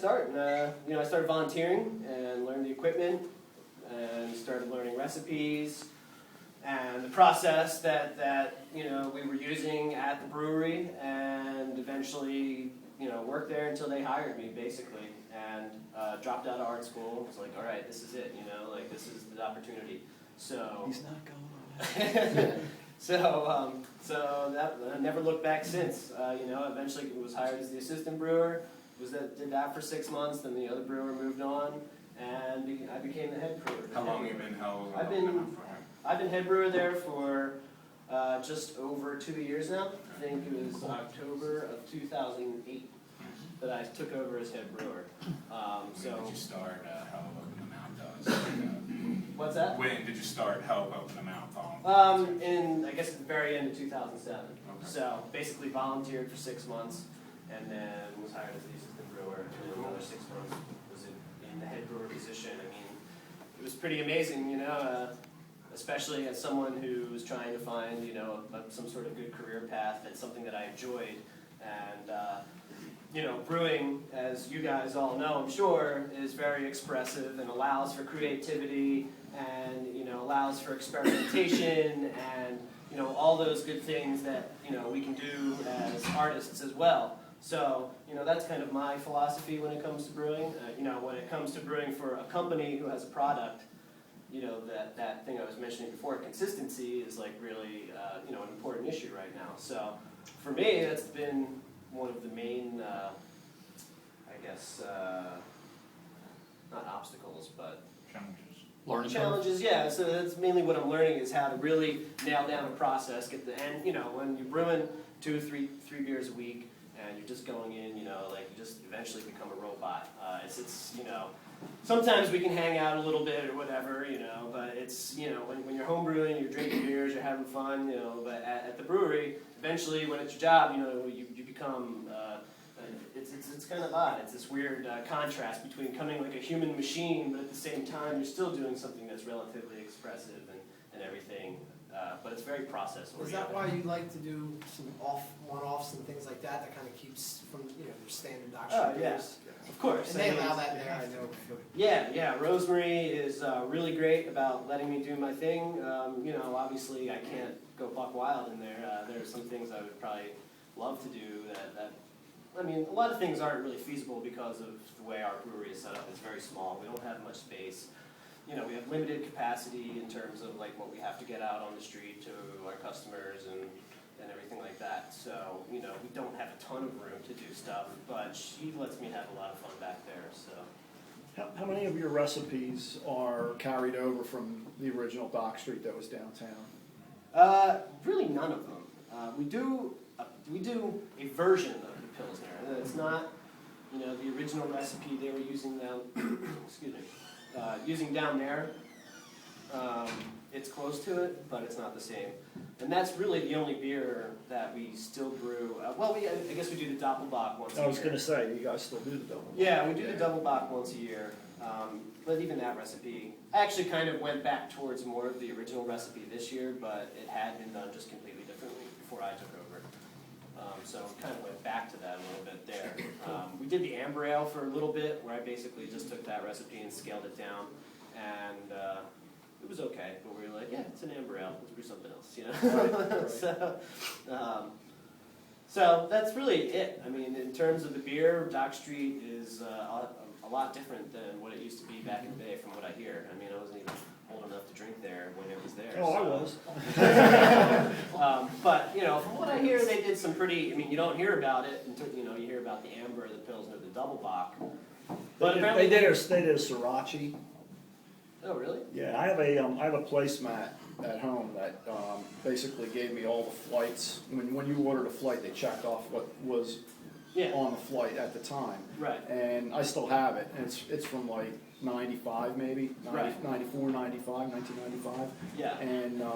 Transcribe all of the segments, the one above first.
start? I started volunteering and learned the equipment and started learning recipes and the process that we were using at the brewery, and eventually worked there until they hired me basically, and dropped out of art school. Was like, all right, this is it. This is the opportunity. So he's not going on. So that I never looked back since. Eventually was hired as the assistant brewer. Did that for 6 months. Then the other brewer moved on, and I became the head brewer. How long have you been? I've been head brewer there for just over 2 years now. I think it was October of 2008 that I took over as head brewer. When did you start Help Open the Mouth does? What's that? When did you start Help Open the Mouth? I guess at the very end of 2007. Okay. So basically volunteered for 6 months, and then was hired as the assistant brewer, and then another 6 months was in the head brewer position. I mean, it was pretty amazing, especially as someone who was trying to find, some sort of good career path. That's something that I enjoyed, and brewing, as you guys all know, I'm sure, is very expressive and allows for creativity and allows for experimentation and all those good things that we can do as artists as well. So that's kind of my philosophy when it comes to brewing. When it comes to brewing for a company who has a product, that thing I was mentioning before, consistency is like really an important issue right now. So for me, that's been one of the main, not obstacles, but challenges. Yeah, so that's mainly what I'm learning, is how to really nail down a process. When you're brewing 2 or 3 beers a week, and you're just going in, you just eventually become a robot. Sometimes we can hang out a little bit or whatever, but it's, when you're home brewing, you're drinking beers, you're having fun, but at the brewery, eventually when it's your job, you become, it's kind of odd. It's this weird contrast between becoming like a human machine, but at the same time, you're still doing something that's relatively expressive and everything. But it's very process-oriented. Is that why you like to do some one-offs and things like that kind of keeps from your standard doctrine? Yes, of course. And they allow that there, I know. Yeah. Rosemary is really great about letting me do my thing. Obviously I can't go buck wild in there. There are some things I would probably love to do a lot of things aren't really feasible because of the way our brewery is set up. It's very small. We don't have much space. We have limited capacity in terms of like what we have to get out on the street to our customers and everything like that. So, we don't have a ton of room to do stuff, but she lets me have a lot of fun back there. So, How many of your recipes are carried over from the original Dock Street that was downtown? Really none of them. We do a version of the Pilsner. It's not, the original recipe they were using down, using down there. It's close to it, but it's not the same. And that's really the only beer that we still brew. I guess we do the Doppelbock once a year. I was going to say, you guys still do the Doppelbock. Yeah, we do the Doppelbock once a year. But even that recipe, I actually kind of went back towards more of the original recipe this year, but it had been done just completely differently before I took over. So we kind of went back to that a little bit there. We did the Amber Ale for a little bit, where I basically just took that recipe and scaled it down, and it was okay. But we were like, yeah, it's an Amber Ale. Let's brew something else, Right. So that's really it. I mean, in terms of the beer, Dock Street is a lot different than what it used to be back in the day, from what I hear. I mean, I wasn't even old enough to drink there when it was there. Oh, so. I was. But from what I hear, they did some pretty. I mean, you don't hear about it until you hear about the Amber, the Pilsner, the Doppelbock. But they did a Sriracha. Oh, really? Yeah, I have a placemat at home that basically gave me all the flights. When you ordered a flight, they checked off what was on the flight at the time. Right. And I still have it. And it's from like 95 maybe, 94, 95, 1995. Yeah. And I'll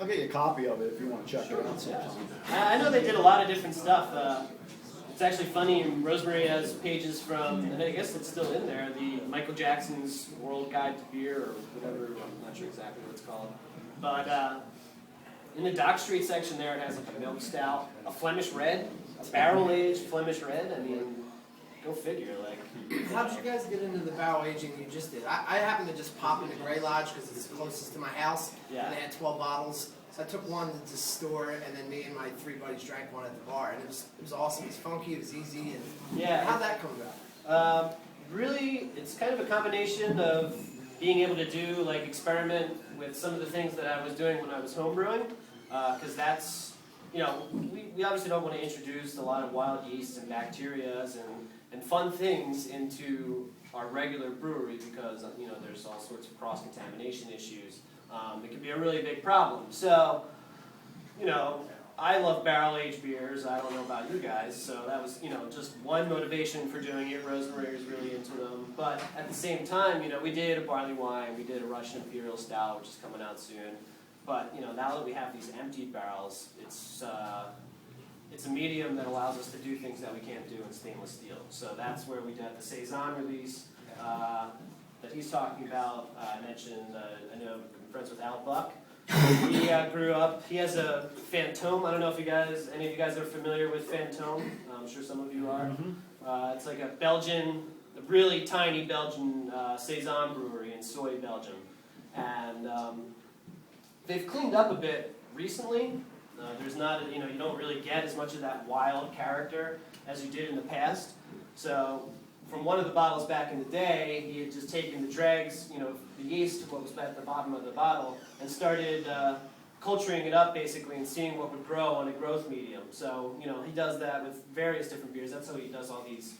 get you a copy of it if you want to check it out sometime. Yeah. I know they did a lot of different stuff. It's actually funny, Rosemary has pages from, and I guess it's still in there, the Michael Jackson's World Guide to Beer, or whatever, I'm not sure exactly what it's called. But in the Dock Street section there, it has like a milk stout, a Flemish red, a barrel-aged Flemish red. I mean, go figure, like. How did you guys get into the barrel aging you just did? I happened to just pop into Gray Lodge because it's closest to my house, Yeah. and they had 12 bottles. So I took one to the store, and then me and my 3 buddies drank one at the bar, and it was awesome. It was funky, it was easy, and Yeah. how'd that come about? Really, it's kind of a combination of being able to do, like, experiment with some of the things that I was doing when I was homebrewing, because that's, you know, we obviously don't want to introduce a lot of wild yeasts and bacterias and fun things into our regular brewery because, you know, there's all sorts of cross-contamination issues. It can be a really big problem. So, you know, I love barrel-aged beers. I don't know about you guys, so that was, you know, just one motivation for doing it. Rosemary is really into them. But at the same time, you know, we did a barley wine, we did a Russian Imperial Stout, which is coming out soon. But, you know, now that we have these emptied barrels, it's a medium that allows us to do things that we can't do in stainless steel. So that's where we did the Saison release that he's talking about. I mentioned, I know I'm friends with Al Buck. He grew up, he has a Fantôme. I don't know if any of you guys are familiar with Fantôme. I'm sure some of you are. It's like a really tiny Belgian Saison brewery in Soy, Belgium. And they've cleaned up a bit recently. There's not, you know, you don't really get as much of that wild character as you did in the past. So from one of the bottles back in the day, he had just taken the dregs, you know, the yeast, what was at the bottom of the bottle, and started culturing it up basically and seeing what would grow on a growth medium. So, you know, he does that with various different beers. That's how he does all these,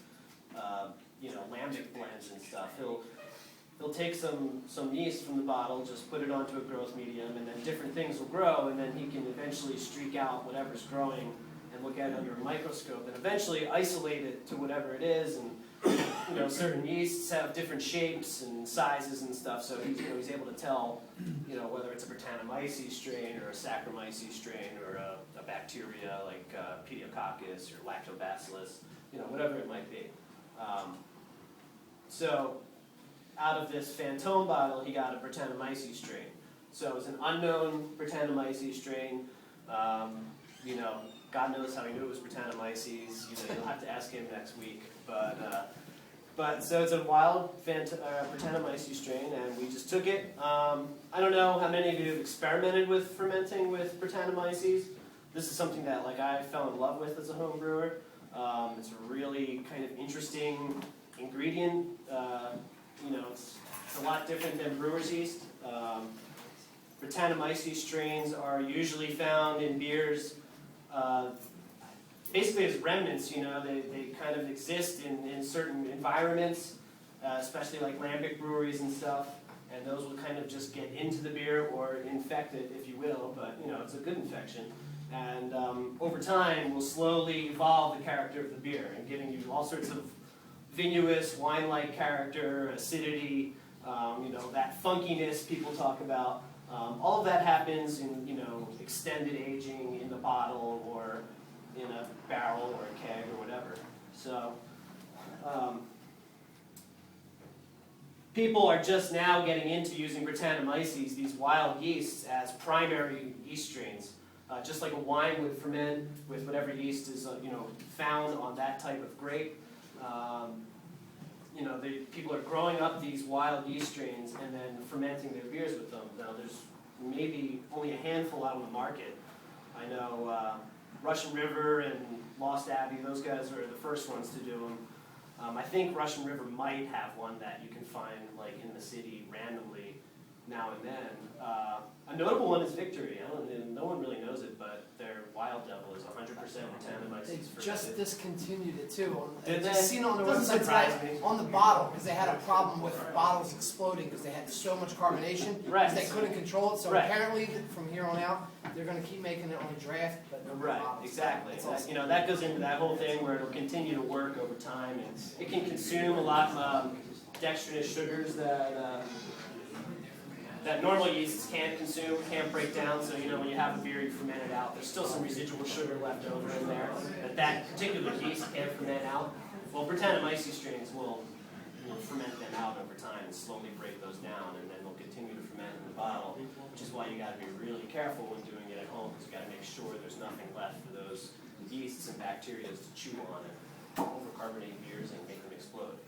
you know, lambic blends and stuff. He'll take some yeast from the bottle, just put it onto a growth medium, and then different things will grow, and then he can eventually streak out whatever's growing and look at it under a microscope, and eventually isolate it to whatever it is. And you know, certain yeasts have different shapes and sizes and stuff, so he's able to tell, you know, whether it's a Brettanomyces strain or a Saccharomyces strain or a bacteria like Pediococcus or Lactobacillus, you know, whatever it might be. So out of this Fantôme bottle, he got a Brettanomyces strain. So it's an unknown Brettanomyces strain. You know, God knows how he knew it was Brettanomyces. You know, you'll have to ask him next week. But so it's a wild Brettanomyces strain, and we just took it. I don't know how many of you have experimented with fermenting with Brettanomyces. This is something that, like, I fell in love with as a home brewer. It's a really kind of interesting ingredient. You know, it's a lot different than brewer's yeast. Brettanomyces strains are usually found in beers basically as remnants. You know, they kind of exist in certain environments, especially like lambic breweries and stuff, and those will kind of just get into the beer or infect it, if you will, but, you know, it's a good infection. And over time, will slowly evolve the character of the beer and giving you all sorts of vinous, wine-like character, acidity, you know, that funkiness people talk about. All of that happens in, you know, extended aging in the bottle or in a barrel or a keg or whatever. So people are just now getting into using Brettanomyces, these wild yeasts, as primary yeast strains. Just like a wine would ferment with whatever yeast is, you know, found on that type of grape. You know, people are growing up these wild yeast strains and then fermenting their beers with them. Now, there's maybe only a handful out on the market. I know Russian River and Lost Abbey; those guys are the first ones to do them. I think Russian River might have one that you can find, like, in the city randomly now and then. A notable one is Victory. No one really knows it, but their Wild Devil is 100% Brettanomyces. They just discontinued it too. Did I they? just seen on their Doesn't website surprise today, me. on the bottle, because they had a problem with bottles exploding because they had so much carbonation, Right. because they couldn't control it. So Right. apparently, from here on out, they're going to keep making it on draft, but no more Right, bottles. exactly. That's That, awesome. you know, that goes into that whole thing where it'll continue to work over time, and it can consume a lot of dextrinous sugars that normal yeasts can't consume, can't break down. So, you know, when you have a beer, you ferment it out, there's still some residual sugar left over in there that particular yeast can't ferment out. Well, Brettanomyces strains will ferment them out over time and slowly break those down, and then they'll continue to ferment in the bottle, which is why you got to be really careful when doing it at home, because you got to make sure there's nothing left for those yeasts and bacteria to chew on it. overcarbonate beers and make them explode.